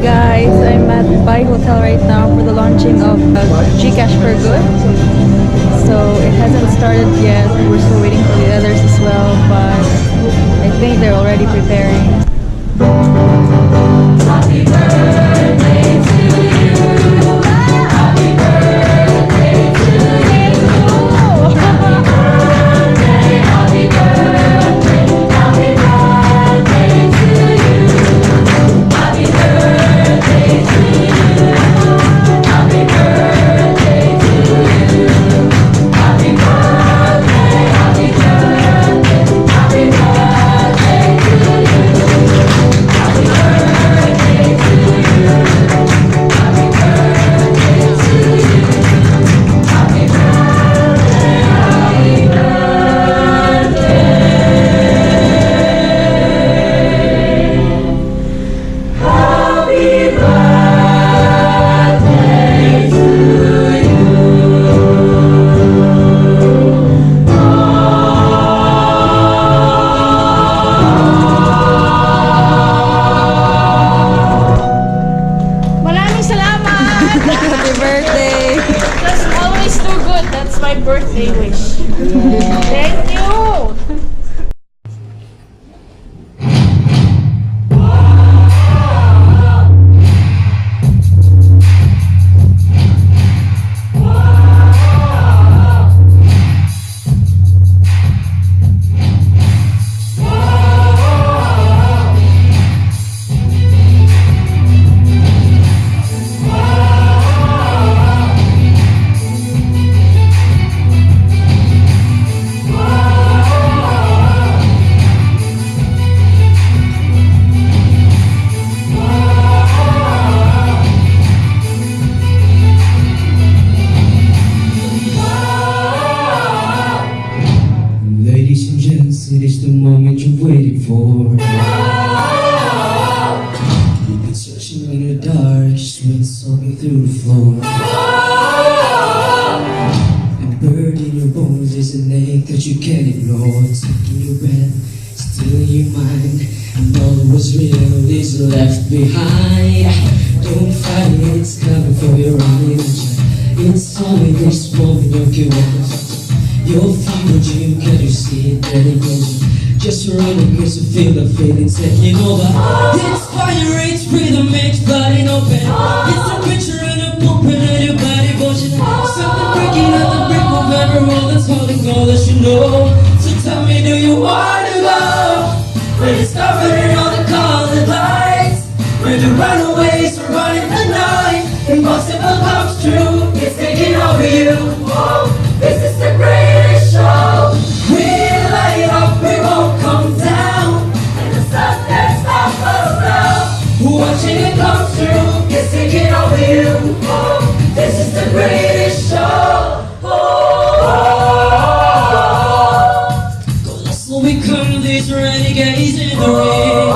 guys, I'm at Dubai Hotel right now for the launching of Gcash for Good. So it hasn't started yet. We're still waiting for the others as well, but I think they're already preparing. Happy birthday to you. Happy birthday to you. Happy birthday, happy birthday, happy birthday to you. Happy birthday to you. Happy birthday to you. Happy birthday, happy birthday, happy birthday to you. Happy birthday to you. Happy birthday to you. Happy birthday, happy birthday. Happy birthday to you. Maraming salamat! Happy birthday! Just always do good. That's my birthday wish. Thank you! Ladies and gents, it is the moment you've waited for. You've been searching in the dark, sweat soaking through the floor. And bird in your bones is an ache that you can't ignore. Taking your breath, stealing your mind, and all that was real is left behind. Don't fight it, it's coming for your eyes. It's only this moment you'll give up. You'll find a dream, can you see it getting closer? Just running cause you feel the feeling taking over. It's fire, it's freedom, it's bloody open. It's a picture in a pulpit and your body motion. Something breaking out the brick of every wall that's holding all that you know. So tell me, do you want to go? We're discovering all the colored lights. Where the runaways are running the night. Impossible comes true, it's taking over you. Whoa, this is the greatest show. We light up, we won't come down. And the sun can't stop us now. Watching it come through, it's taking over you. Whoa, this is the greatest show. Cause so we come these renegades in the ring.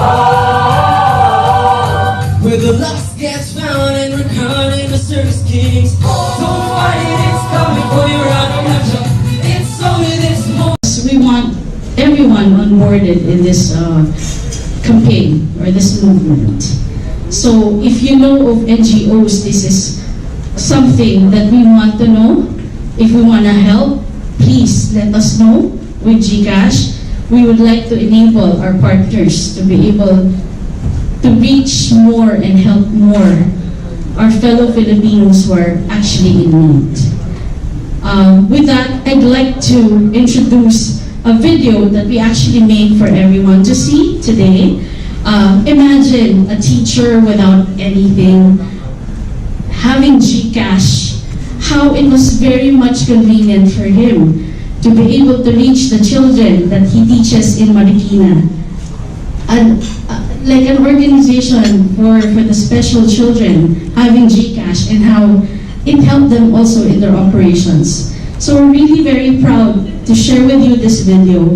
Where the lost gets found and recounting the circus kings. Don't fight it, it's coming for your honor. It's only this moment. So we want everyone onboarded in this campaign or this movement. So if you know of NGOs, this is something that we want to know. If we want to help, please let us know with Gcash. We would like to enable our partners to be able to reach more and help more our fellow Filipinos who are actually in need. With that, I'd like to introduce a video that we actually made for everyone to see today. Imagine a teacher without anything, having Gcash, how it was very much convenient for him to be able to reach the children that he teaches in Marikina. And like an organization for the special children having Gcash and how it helped them also in their operations. So we're really very proud to share with you this video.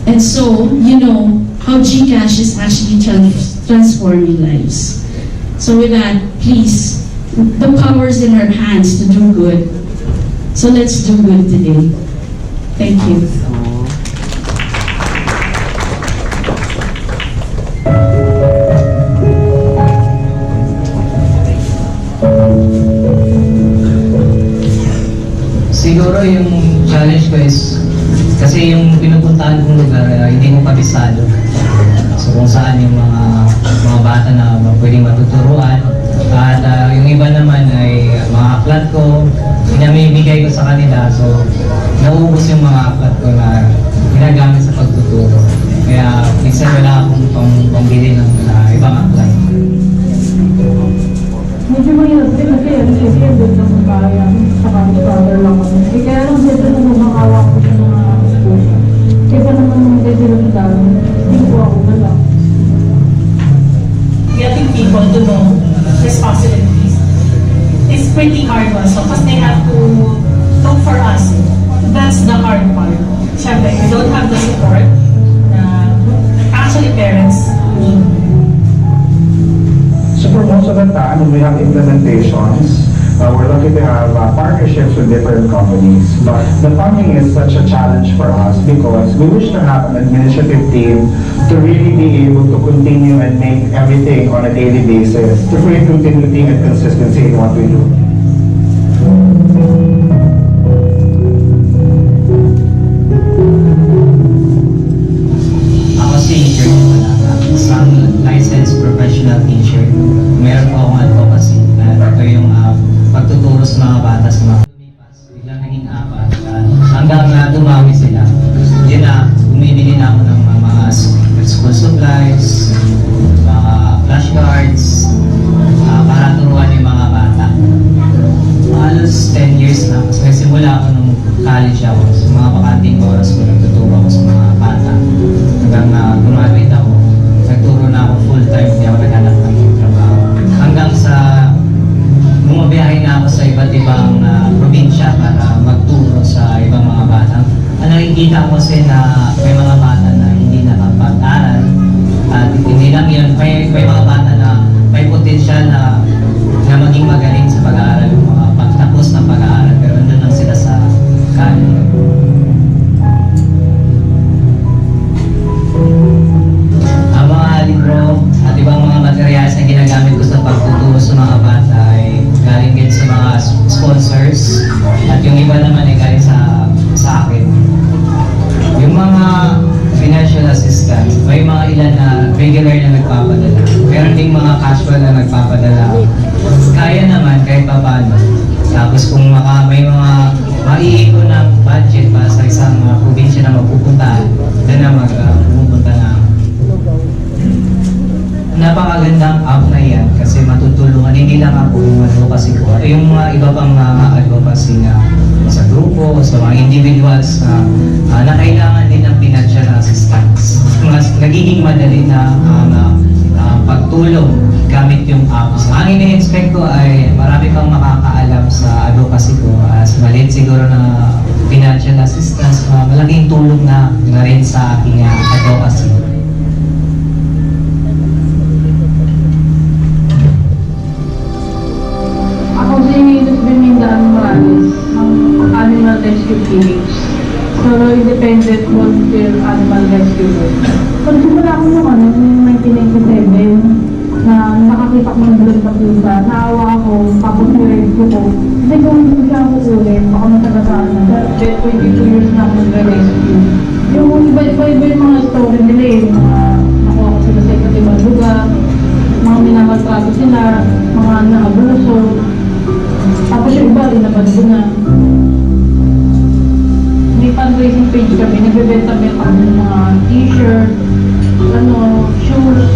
And so, you know how Gcash is actually transforming lives. So with that, please, the power's in our hands to do good. So let's do good today. Thank you. Kasi yung pinupuntahan kong lugar, hindi ko kabisado. So kung saan yung mga bata na pwedeng matuturuan. At yung iba naman ay mga aklat ko, pinamimigay ko sa kanila. So nauubos yung mga aklat ko na ginagamit sa pagtuturo. Kaya minsan wala akong pambili ng ibang aklat. Medyo mahirap din kasi yan doon sa bayan, saka father lang kami. Kaya lang dito nung makakawa ko sa mga puso. Kaya naman nung dito sa dami, hindi ko ako na lang. Getting people to know responsibilities is pretty hard also because they have to look for us. That's the hard part. Siyempre, we don't have the support na actually parents need. So for most of the time, when we have implementations, we're lucky to have partnerships with different companies. But the funding is such a challenge for us because we wish to have an administrative team to really be able to continue and make everything on a daily basis, to create continuity and consistency in what we do. Ako si Jerry Malaga, isang licensed professional teacher. Meron po akong advocacy na ito yung pagtuturo sa mga bata sa mga lumipas. Biglang naging apat. Hanggang dumami sila. Yun na, bumibili na ako ng mga school supplies, mga flashcards, para turuan yung mga bata. Halos 10 years na. Kasi simula ako nung college ako. Sa mga bakanting oras ko, nagtuturo ako sa mga bata. Hanggang graduate ako, nagturo na ako full-time, hindi ako naghanap ng trabaho. Hanggang sa bumabiyahe na ako sa iba't ibang probinsya para magturo sa ibang mga bata. Ang nakikita ko kasi na may mga bata na hindi nakapag-aral. At hindi lang yun, may mga bata na may potensyal na maging magaling sa pag-aaral, yung mga pagtapos ng pag-aaral, pero nandun lang sila sa kanin. Ang mga libro at ibang mga materials na ginagamit ko sa pagtuturo sa mga bata ay galing din sa mga sponsors at yung iba naman ay galing sa akin. Yung mga financial assistance, may mga ilan na regular na nagpapadala. Meron ding mga casual na nagpapadala. Kaya naman kahit pa paano. Tapos kung may mga maiipon ng budget para sa isang probinsya na magpupuntahan, doon na pupunta na. Napakagandang app na yan kasi matutulungan, hindi lang ako yung advocacy ko, yung mga iba pang advocacy na sa grupo, sa mga individuals na kailangan din ng financial assistance. Mas nagiging madali na pagtulong gamit yung app. So, ang ini-expect ko ay marami kang makakaalam sa advocacy ko as maliit siguro na financial assistance, malaking tulong na rin sa aking advocacy. Ako si Miss Bemindaan Morales, ng Animal Rescue PH. So, independent volunteer animal rescue. Pagsimula ko naman, noong 1997, na nakakita ko ng blood sa pusa, naawa ako, tapos nirescue ko. Kasi kung hindi siya ako ulit, baka matagasaan na. 22 years na ako nag-rescue. Yung iba-iba yung mga story nila mga nakuha ko sila sa iba't ibang lugar, mga minamaltrato sila, mga naabuso. Tapos yung iba, linabad ko na. May fundraising page kami, nagbebenta-benta kami ng mga t-shirt, shoes,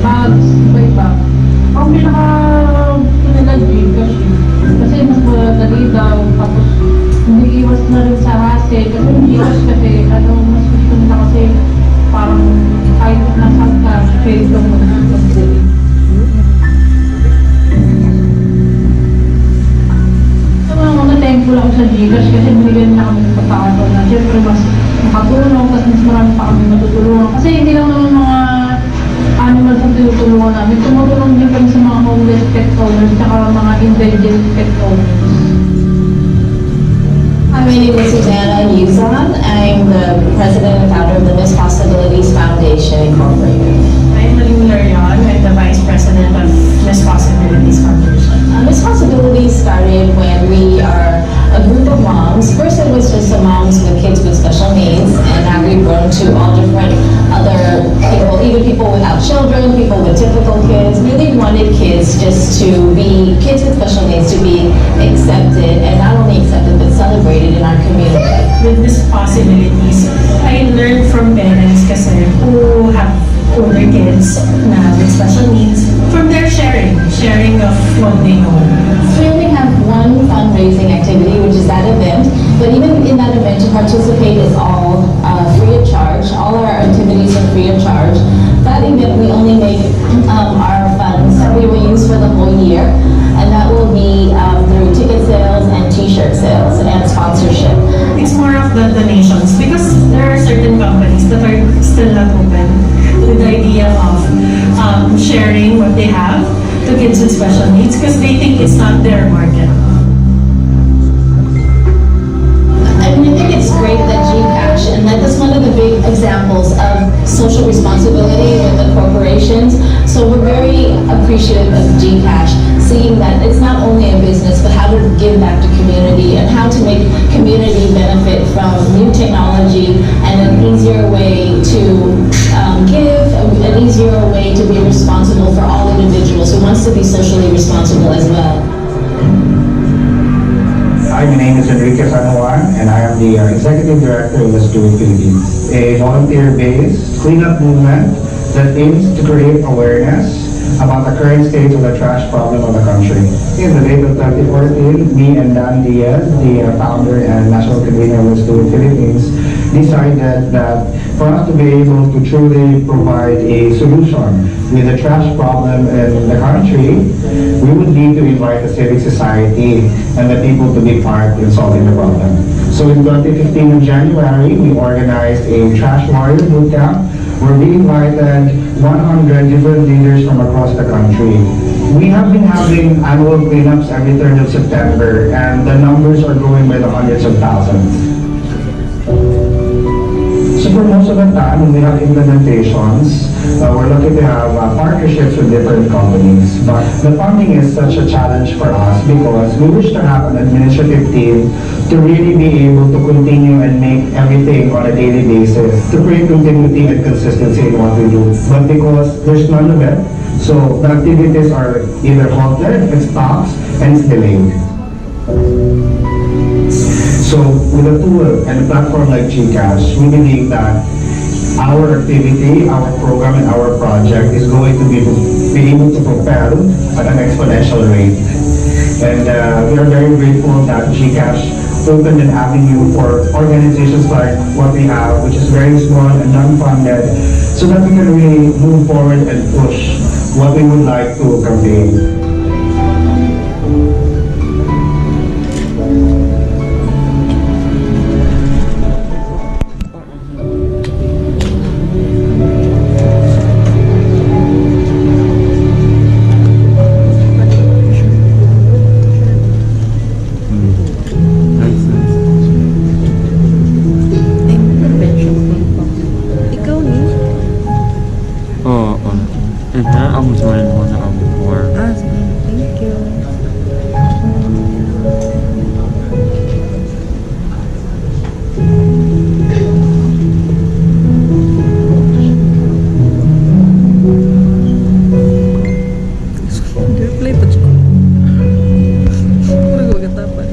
bags, iba-iba. Ang pinaka-kinala Gcash kasi mas madali daw, tapos hindi iwas na rin sa hassle. Kasi yung Gcash kasi, mas gusto nila kasi parang kahit nasaan ka, pwede daw mo na mag-deli. Thankful ako sa Gcash kasi binigyan na kami ng pagkakataon na siyempre mas makatulong, tapos mas marami pa kami matutulungan. Kasi hindi lang naman mga animals ang tinutulungan namin. Tumutulong din kami sa mga homeless pet owners at mga indigent pet owners. Hi, my name is Susanna Yuzan. I'm the president and founder of the Miss Possibilities Foundation Incorporated. I'm Marie Larion. I'm the vice president of Miss Possibilities Foundation. Miss Possibilities started when we are a group of moms. First, it was just the moms with kids with special needs. with these possibilities. I learned from parents kasi who have older kids na with special needs from their sharing of what they know. We only have one fundraising activity, which is that event. But even in that event, to participate is all free of charge. All our activities are free of charge. That event, we only make our funds that we will use for the whole year, and that will be through ticket sales and T-shirt sales and sponsorship. It's more of the donations because there are certain companies that are still not open with the idea of sharing what they have to kids with special needs because they think it's not their market. I think it's great that Gcash, and that is one of the big examples of social responsibility with the corporations. So we're very appreciative of Gcash, seeing that it's not only a business, but how to give back to community and how to make community benefit from new technology and an easier way to give, an easier way to be responsible for all individuals who wants to be socially responsible as well. Hi, my name is Enrique Juan, and I am the Executive Director of Let's Do It Philippines, a volunteer-based cleanup movement that aims to create awareness about the current state of the trash problem of the country. In the date of 2014, me and Dan Diaz, the founder and national convener of Let's Do It Philippines, decided that for us to be able to truly provide a solution with the trash problem in the country, we would need to invite the civic society and the people to be part in solving the problem. So in 2015 in January, we organized a Trash Warrior Bootcamp where we invited 100 different leaders from across the country. We have been having annual cleanups every 3rd of September, and the numbers are growing by the hundreds of thousands. So for most of the time, when we have implementations, we're lucky to have partnerships with different companies. But the funding is such a challenge for us because we wish to have an administrative team to really be able to continue and make everything on a daily basis, to create continuity and consistency in what we do. But because there's none of it, so the activities are either halted, it stops, and it's delayed. So with a tool and a platform like Gcash, we believe that our activity, our program, and our project is going to be able to propel at an exponential rate. And we are very grateful that Gcash opened an avenue for organizations like what we have, which is very small and non-funded, so that we can really move forward and push what we would like to campaign. Ikaw ni? Oo. Ako join mo na ako before. Sige. Thank you. Play pa ko. Nagwagatapan.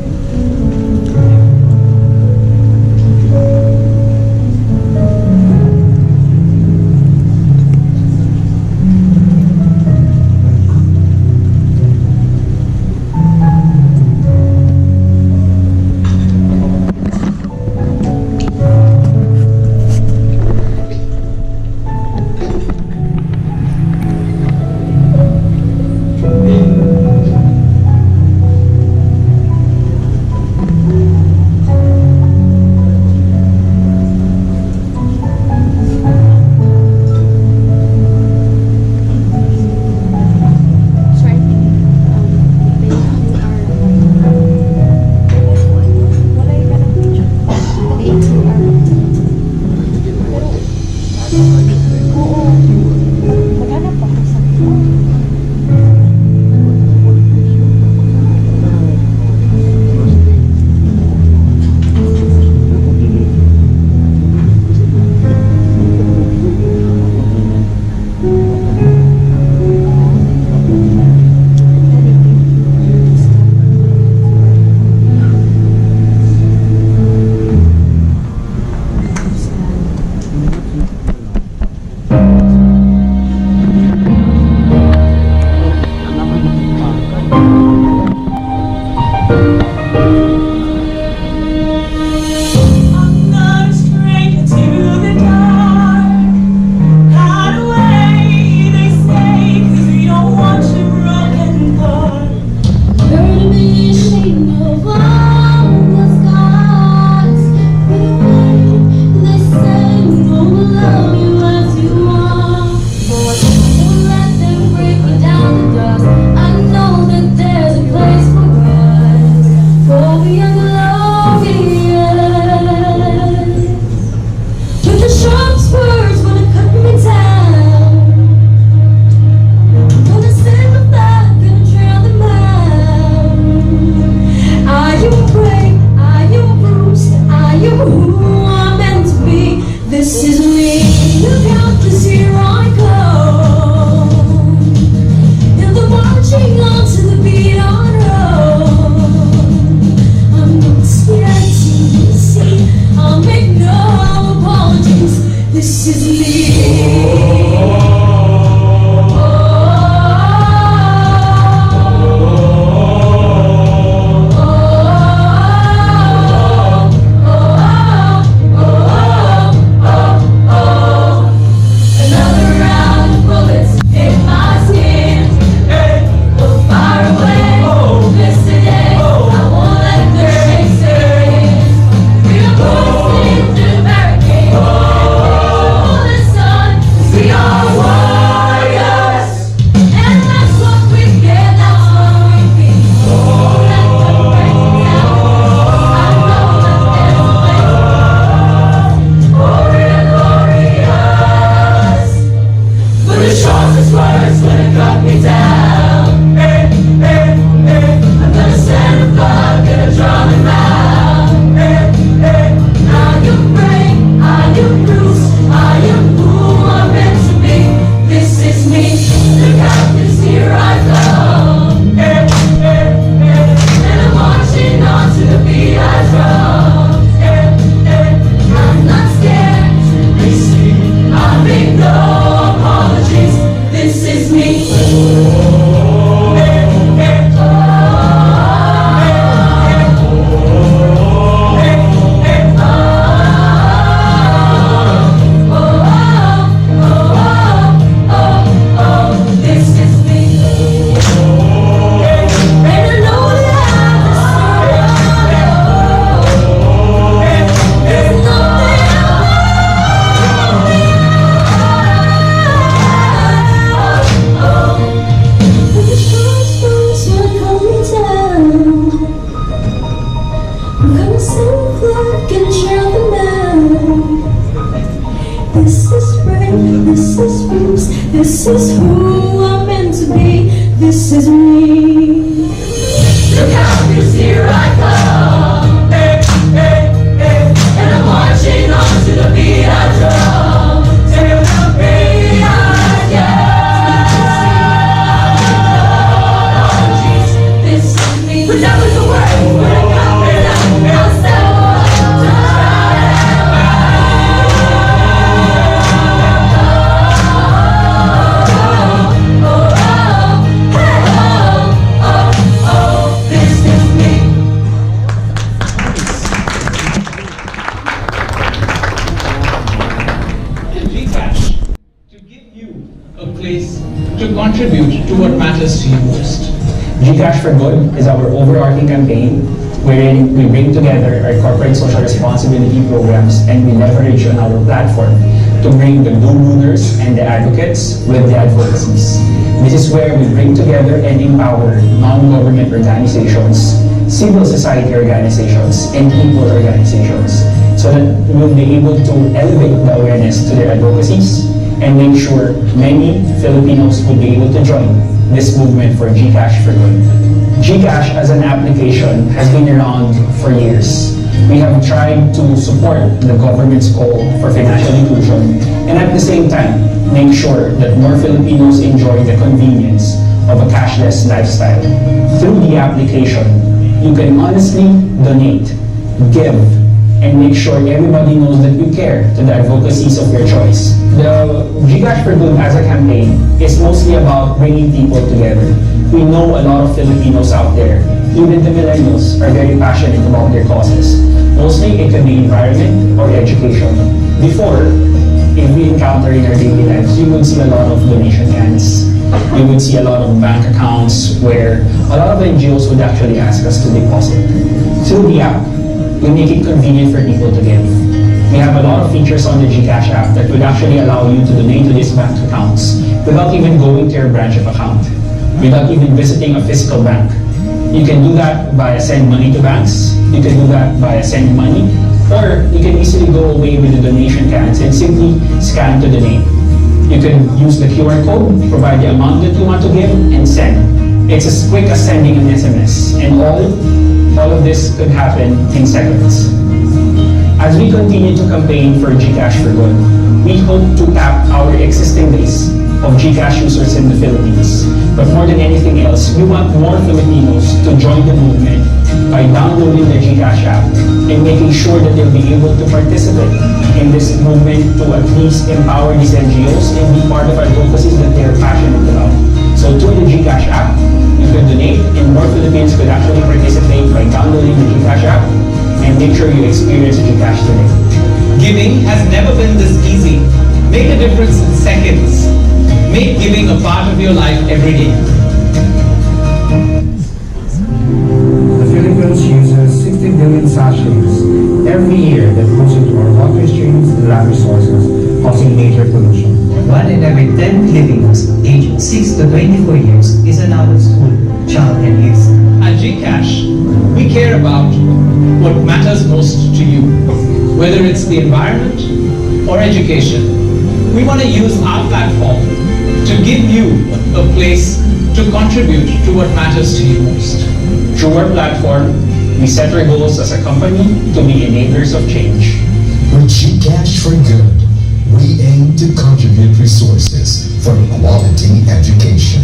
This is rain, this is rooms, this is who I'm meant to be, this is me. Look out, cause here I come. Hey, hey, hey. And I'm marching on to the beat I drum. Till the beat I get. This is me. But that was the word. When I got it out, I'll step up. To contribute to what matters to you most. Gcash for Good is our overarching campaign wherein we bring together our corporate social responsibility programs and we leverage on our platform to bring the do-gooders and the advocates with the advocacies. This is where we bring together and empower non-government organizations, civil society organizations, and people organizations so that we'll be able to elevate the awareness to their advocacies and make sure many Filipinos will be able to join this movement for Gcash for Good. Gcash as an application has been around for years. We have tried to support the government's goal for financial inclusion and at the same time make sure that more Filipinos enjoy the convenience of a cashless lifestyle. Through the application, you can honestly donate, give, and make sure everybody knows that you care to the advocacies of your choice. The Gcash for Good as a campaign is mostly about bringing people together. We know a lot of Filipinos out there, even the millennials, are very passionate about their causes. Mostly it could be environment or education. Before, if we encounter in our daily lives, you would see a lot of donation cans. You would see a lot of bank accounts where a lot of NGOs would actually ask us to deposit. Through the app, we make it convenient for people to give. We have a lot of features on the Gcash app that would actually allow you to donate to these bank accounts without even going to your branch of account, without even visiting a physical bank. You can do that via send money to banks, you can do that via send money, or you can easily go away with the donation cans and simply scan to donate. You can use the QR code, provide the amount that you want to give, and send. It's as quick as sending an SMS, and all of this could happen in seconds. As we continue to campaign for Gcash for Good, we hope to tap our existing base of Gcash users in the Philippines. But more than anything else, we want more Filipinos to join the movement by downloading the Gcash app and making sure that they'll be able to participate in this movement to at least empower these NGOs and be part of advocacies that they're passionate about. So through the Gcash app, you can donate and more Filipinos could actually participate by downloading the Gcash app and make sure you experience Gcash today. Giving has never been this easy. Make a difference in seconds. Make giving a part of your life every day. The Philippines uses 60 billion sachets every year that goes into our water streams and land resources, causing major pollution. 1 in every 10 Filipinos aged 6 to 24 years is an out-of-school child and youth. At Gcash, we care about what matters most to you, whether it's the environment or education. We want to use our platform to give you a place to contribute to what matters to you most. Through our platform, we set our goals as a company to be enablers of change. With Gcash for Good, we aim to contribute resources for quality education,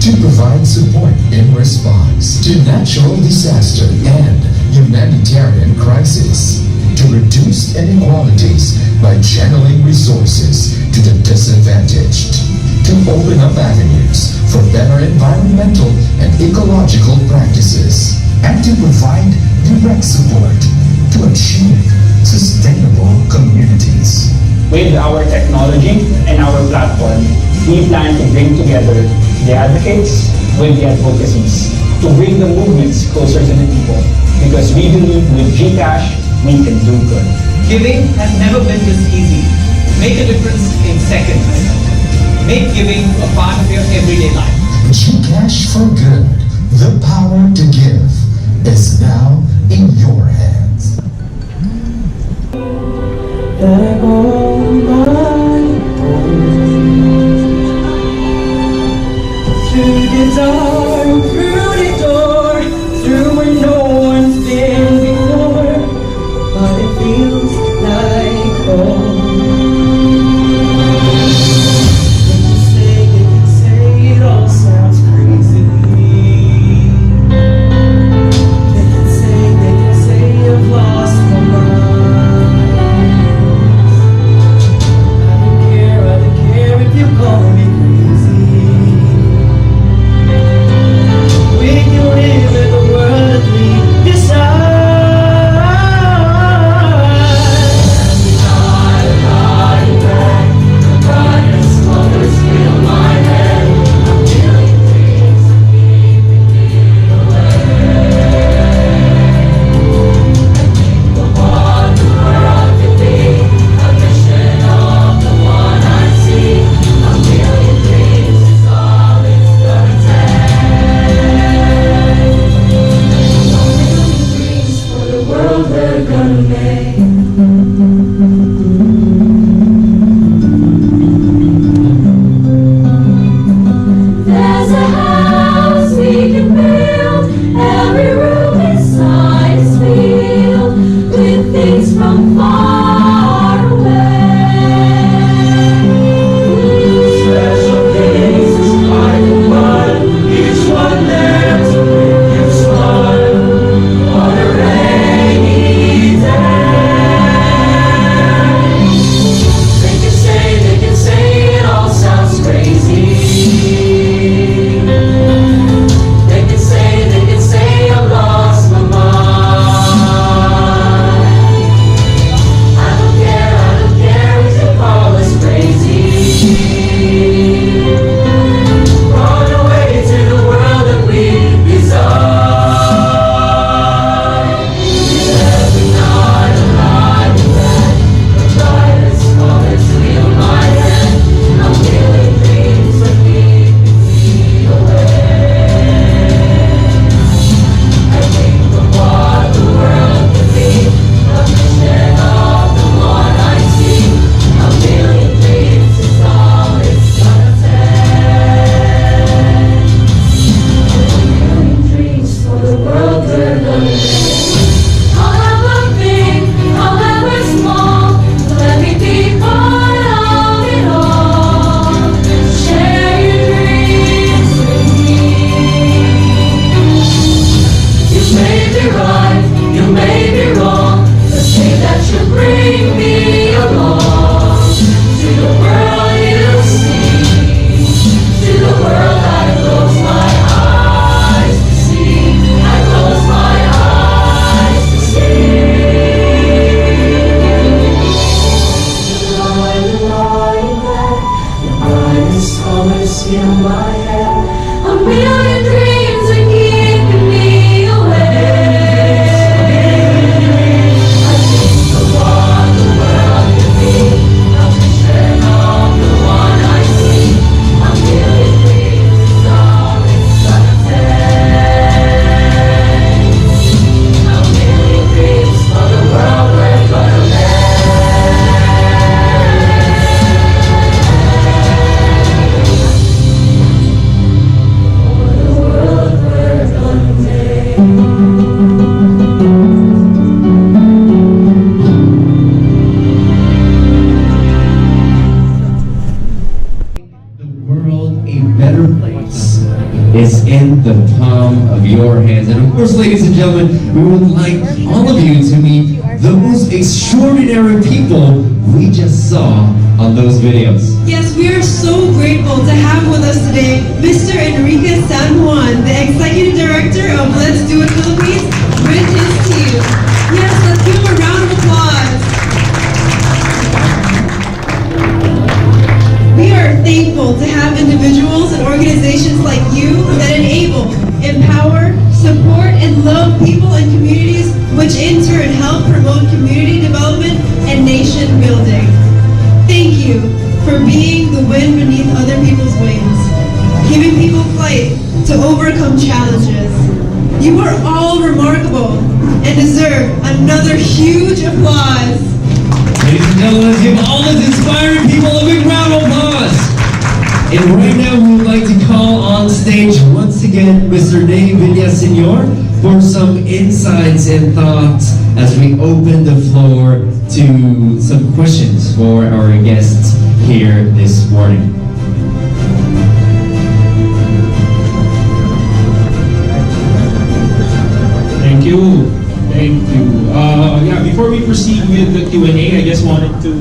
to provide support in response to natural disaster and humanitarian crisis, to reduce inequalities by channeling resources to the disadvantaged, to open up avenues for better environmental and ecological practices, and to provide direct support to achieve sustainable communities. With our technology and our platform, we plan to bring together the advocates with the advocacies to bring the movements closer to the people, because we believe with Gcash, we can do good. Giving has never been this easy. Make a difference in seconds. Make giving a part of your everyday life. Gcash for Good, the power to give, is now in your hands. Let it go. in my head. A million dreams are keeping me awake. I think of what the world could be. A vision of the one I see. A million dreams is all it's gonna take. A million dreams for the world we're gonna make. Better place is in the palm of your hands. And of course, ladies and gentlemen, we would like all of you to meet the most extraordinary people we just saw on those videos. Yes, we are so grateful to have with us today Mr. Enrique San Juan, the Executive Director of Let's Do It Philippines, with his team. Yes, let's give him a round of applause. We are thankful to have individuals and organizations like you that enable, empower, support, and love people and communities, which in turn help promote community development and nation building. Thank you for being the wind beneath other people's wings, giving people flight to overcome challenges. You are all remarkable and deserve another huge applause. Ladies and gentlemen, let's give all these inspiring people a big round of applause. And right now, we would like to call on stage once again Mr. Ney Villaseñor for some insights and thoughts as we open the floor to some questions for our guests here this morning. Thank you. Thank you. Yeah, before we proceed with the Q&A, I just wanted to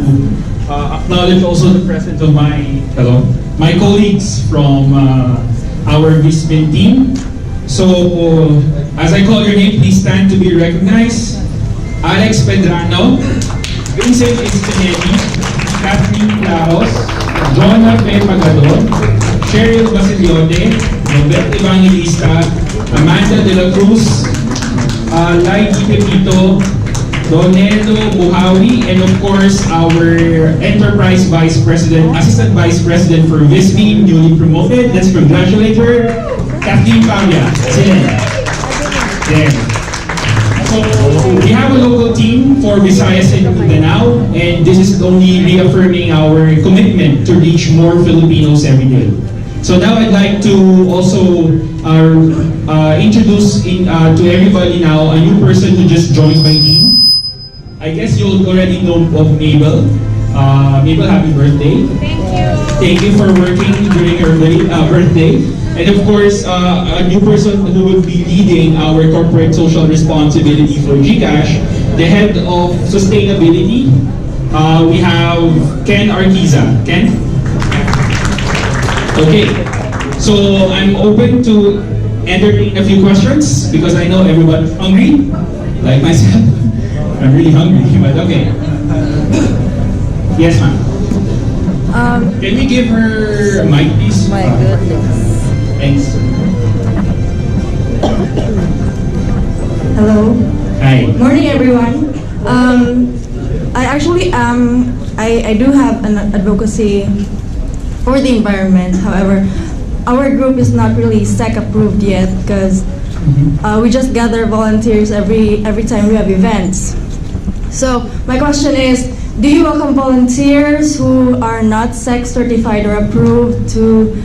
acknowledge also the presence of my colleagues from our Vismin team. So, as I call your name, please stand to be recognized. Alex Pedrano, Vincent Espinelli, Kathleen Laos, Jonah P. Magadon, Cheryl Basiliote, Robert Evangelista, Amanda De La Cruz, Lady Pepito, Donedo Buhawi, and of course our Enterprise Vice President, Assistant Vice President for Vismin, newly promoted. Let's congratulate her, Kathleen Pavia. There. So we have a local team for Visayas and Mindanao, and this is only reaffirming our commitment to reach more Filipinos every day. So now I'd like to also introduce to everybody now a new person who just joined my team. I guess you'll already know of Mabel. Mabel, happy birthday. Thank you. Thank you for working during her birthday. And of course, a new person who will be leading our corporate social responsibility for Gcash, the head of sustainability. We have Ken Arquiza. Ken? Okay. So I'm open to entertain a few questions because I know everyone's hungry, like myself. I'm really hungry, but okay. Yes, ma'am. Can we give her a mic, please? My goodness. Thanks. Hello. Hi. Morning, everyone. I actually I do have an advocacy for the environment. However, our group is not really SEC approved yet because we just gather volunteers every time we have events. So my question is, do you welcome volunteers who are not SEC certified or approved to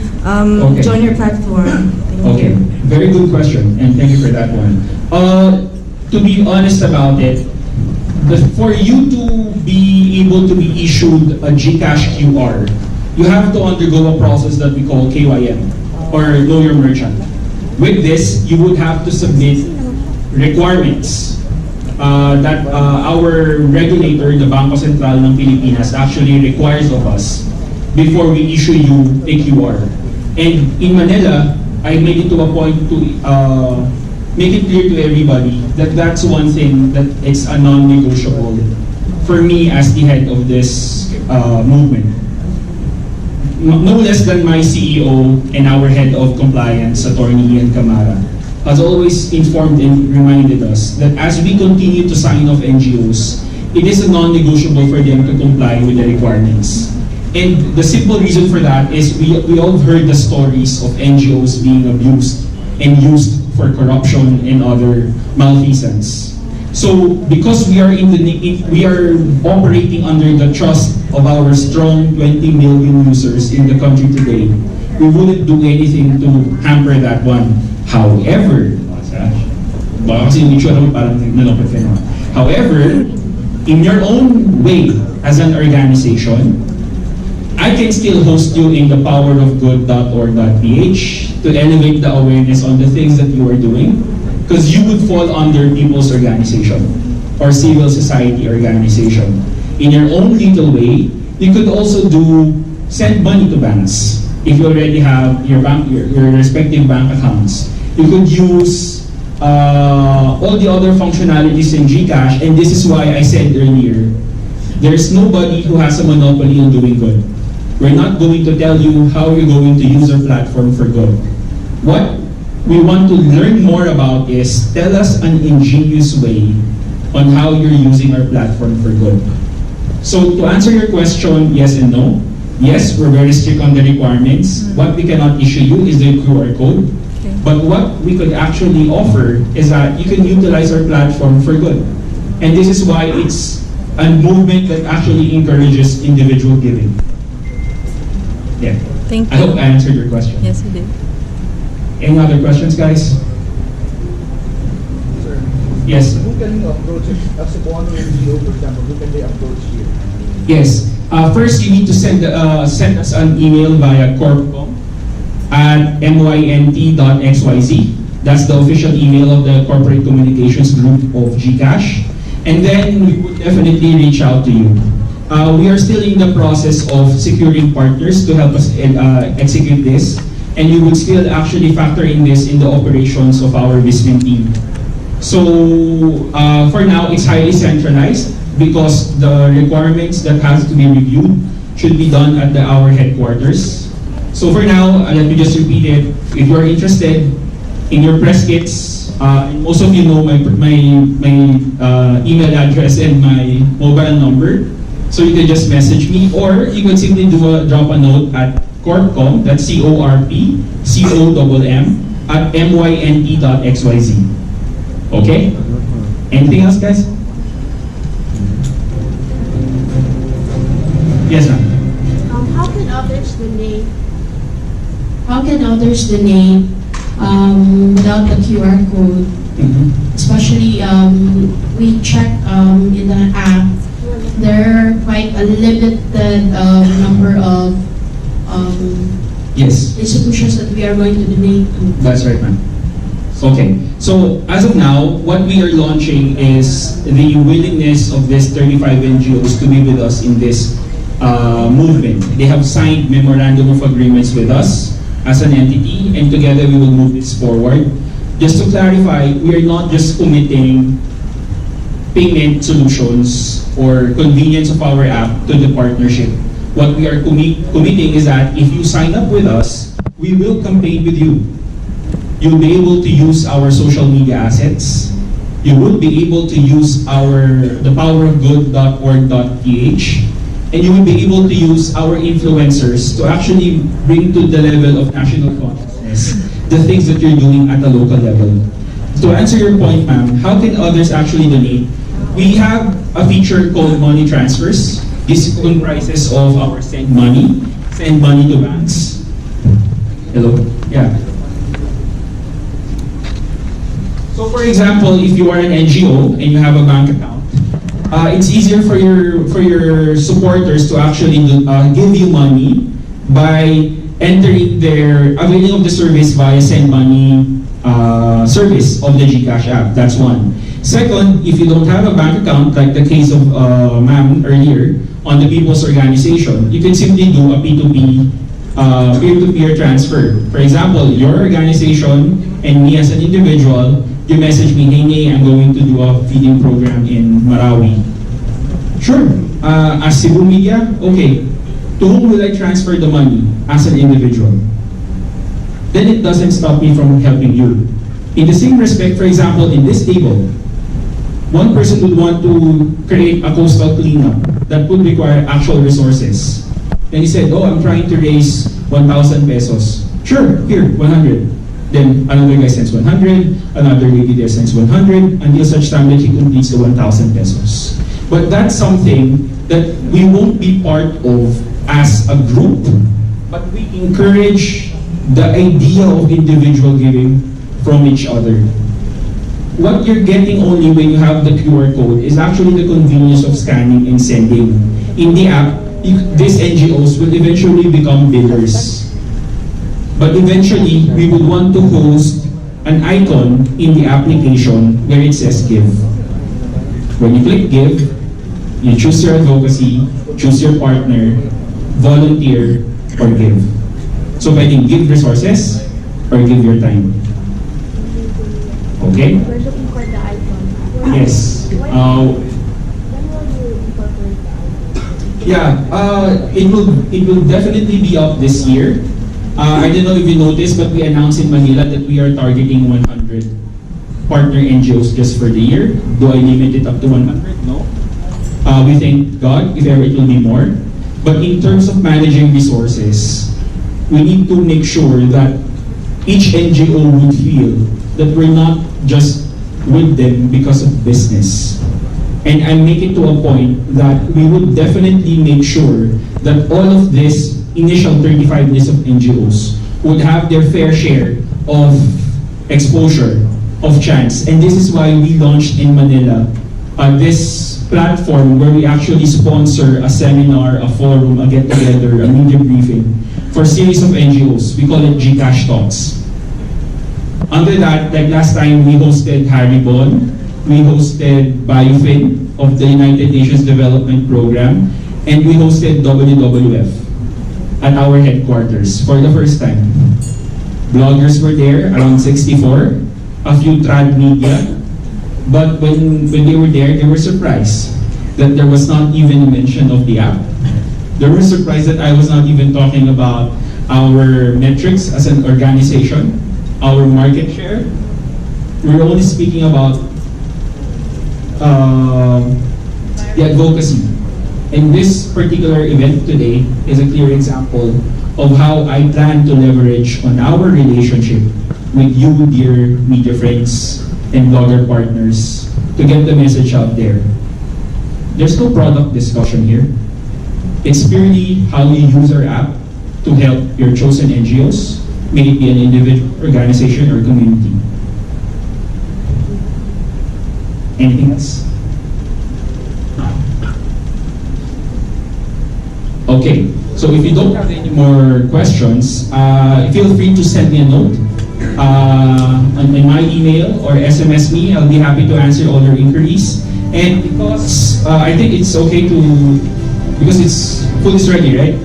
join your platform? Okay, very good question, and thank you for that one. To be honest about it, for you to be able to be issued a Gcash QR, you have to undergo a process that we call KYM, or Know Your Merchant. With this, you would have to submit requirements that our regulator, the Bangko Sentral ng Pilipinas, actually requires of us before we issue you a QR. And in Manila, I made it to a point to make it clear to everybody that that's one thing that it's a non-negotiable for me as the head of this movement. no less than my CEO and our head of compliance, Attorney Ian Camara, has always informed and reminded us that as we continue to sign off NGOs, it is a non-negotiable for them to comply with the requirements. And the simple reason for that is we all heard the stories of NGOs being abused and used for corruption and other malfeasance. So because we are we are operating under the trust of our strong 20 million users in the country today, we wouldn't do anything to hamper that one. However, in your own way as an organization, I can still host you in the powerofgood.org.ph to elevate the awareness on the things that you are doing, because you would fall under people's organization or civil society organization. In your own little way, you could also send money to banks. If you already have your respective bank accounts, you could use all the other functionalities in Gcash, and this is why I said earlier, there's nobody who has a monopoly on doing good. We're not going to tell you how you're going to use our platform for good. What we want to learn more about is tell us an ingenious way on how you're using our platform for good. So to answer your question, yes and no. Yes, we're very strict on the requirements. What we cannot issue you is the QR code. But what we could actually offer is that you can utilize our platform for good. And this is why it's a movement that actually encourages individual giving. Yeah. Thank you. I hope I answered your question. Yes, you did. Any other questions, guys? Sir, yes. who can approach it? As a one NGO, for example, who can they approach here? Yes. First, you need to send us an email via corpcom@mynt.xyz. That's the official email of the corporate communications group of Gcash. And then we would definitely reach out to you. We are still in the process of securing partners to help us execute this. And you would still actually factor in this in the operations of our Vismin team. So for now, it's highly centralized because the requirements that has to be reviewed should be done at our headquarters. So for now, let me just repeat it. If you're interested in your press kits, and most of you know my email address and my mobile number, so you can just message me, or you can simply drop a note at corpcom, that's CORPCOMM @mynt.xyz. Okay? Anything else, guys? Yes, ma'am. How can others donate? How can others donate without the QR code? Especially, we check in the app, there are quite a limited number of yes, institutions that we are going to donate to. That's right, ma'am. Okay, so as of now, what we are launching is the willingness of these 35 NGOs to be with us in this movement. They have signed memorandum of agreements with us as an entity, and together we will move this forward. Just to clarify, we are not just committing payment solutions or convenience of our app to the partnership. What we are committing is that if you sign up with us, we will campaign with you. You'll be able to use our social media assets. You will be able to use the powerofgood.org.ph, and you will be able to use our influencers to actually bring to the level of national consciousness the things that you're doing at the local level. To answer your point, ma'am, how can others actually donate? We have a feature called money transfers. This comprises of our send money to banks. Hello? Yeah. So for example, if you are an NGO and you have a bank account, it's easier for your supporters to actually give you money by entering their availing of the service via send money service of the Gcash app. That's one. Second, if you don't have a bank account, like the case of ma'am earlier on the People's Organization, you can simply do a P2P, peer-to-peer transfer. For example, your organization and me as an individual, you message me, hey, I'm going to do a feeding program in Marawi. Sure. As Cebu Media, okay. To whom will I transfer the money as an individual? Then it doesn't stop me from helping you. In the same respect, for example, in this table, one person would want to create a coastal cleanup that would require actual resources. And he said, oh, I'm trying to raise 1,000 pesos. Sure, here, 100. Then another guy sends 100, another lady there sends 100, until such time that he completes the 1,000 pesos. But that's something that we won't be part of as a group, but we encourage the idea of individual giving from each other. What you're getting only when you have the QR code is actually the convenience of scanning and sending. In the app, these NGOs will eventually become billers. But eventually, we would want to host an icon in the application where it says give. When you click give, you choose your advocacy, choose your partner, volunteer, or give. So pwedeng give resources or give your time. Okay? We're looking for the icon. Yes. It will definitely be up this year. I don't know if you noticed, but we announced in Manila that we are targeting 100 partner NGOs just for the year. Do I limit it up to 100? No. We thank God if ever it will be more. But in terms of managing resources, we need to make sure that each NGO would feel that we're not just with them because of business. And I make it to a point that we would definitely make sure that all of this initial 35 list of NGOs would have their fair share of exposure, of chance. And this is why we launched in Manila this platform where we actually sponsor a seminar, a forum, a get-together, a media briefing for a series of NGOs. We call it Gcash Talks. Under that, like last time, we hosted Haribon, we hosted BioFin of the United Nations Development Program, and we hosted WWF at our headquarters for the first time. Bloggers were there, around 64, a few trad media, but when they were there, they were surprised that there was not even a mention of the app. They were surprised that I was not even talking about our metrics as an organization, our market share. We were only speaking about the advocacy. And this particular event today is a clear example of how I plan to leverage on our relationship with you, dear media friends and blogger partners, to get the message out there. There's no product discussion here. It's purely how you use our app to help your chosen NGOs, may it be an individual, organization, or community. Anything else? Okay, so if you don't have any more questions, feel free to send me a note on my email or SMS me. I'll be happy to answer all your inquiries. And because I think it's okay to, because it's food is ready, right?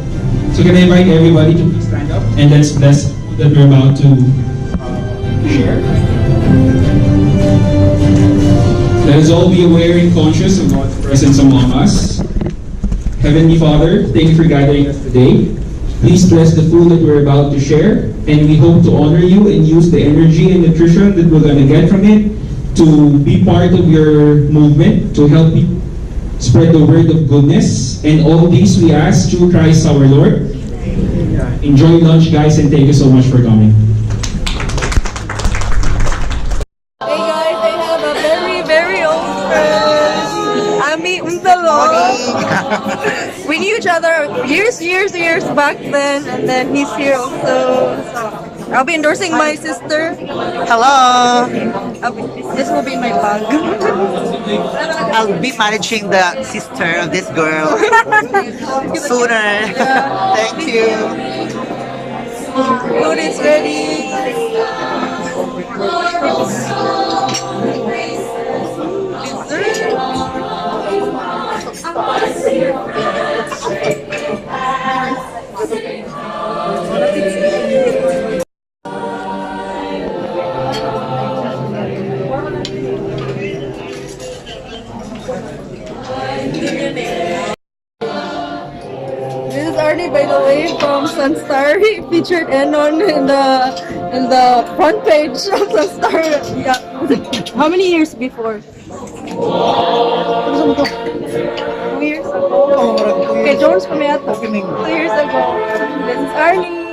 So can I invite everybody to please stand up and let's bless that we're about to share. Let us all be aware and conscious of God's presence among us. Heavenly Father, thank you for gathering us today. Please bless the food that we're about to share, and we hope to honor you and use the energy and nutrition that we're going to get from it to be part of your movement, to help you spread the word of goodness. And all these we ask through Christ our Lord. Enjoy lunch, guys, and thank you so much for coming. Hey guys, I have a very, very old friend. Ami Undalo. We knew each other years back then, and then he's here also. So I'll be endorsing my sister. Hello. This will be my bag. I'll be managing the sister of this girl sooner. Thank you. Food is ready. This is Arnie, by the way, from Sunstar. He featured Enon in the front page of Sunstar. Yeah. How many years before? 2 years ago. Okay, Jones Pumiato. 2 years ago. This is Arnie.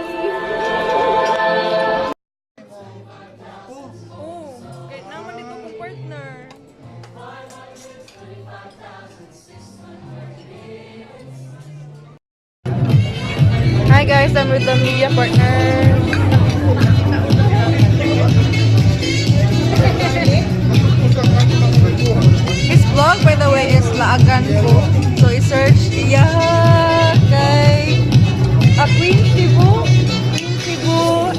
Hi guys, I'm with the media partner. His vlog, by the way, is Laagan ko. So I searched, yeah, kay Queen Cebu,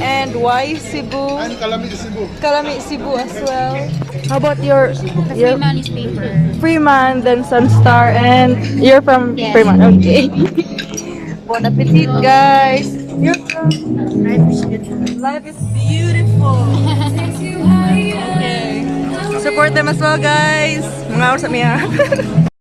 and Y Cebu. And Kalami Cebu as well. How about your Freeman newspaper. Freeman, then Sunstar, and you're from Yes. Freeman, okay. Bon appetit, guys. You're from Life is beautiful. Okay. Support them as well, guys. Mga oras sa miya.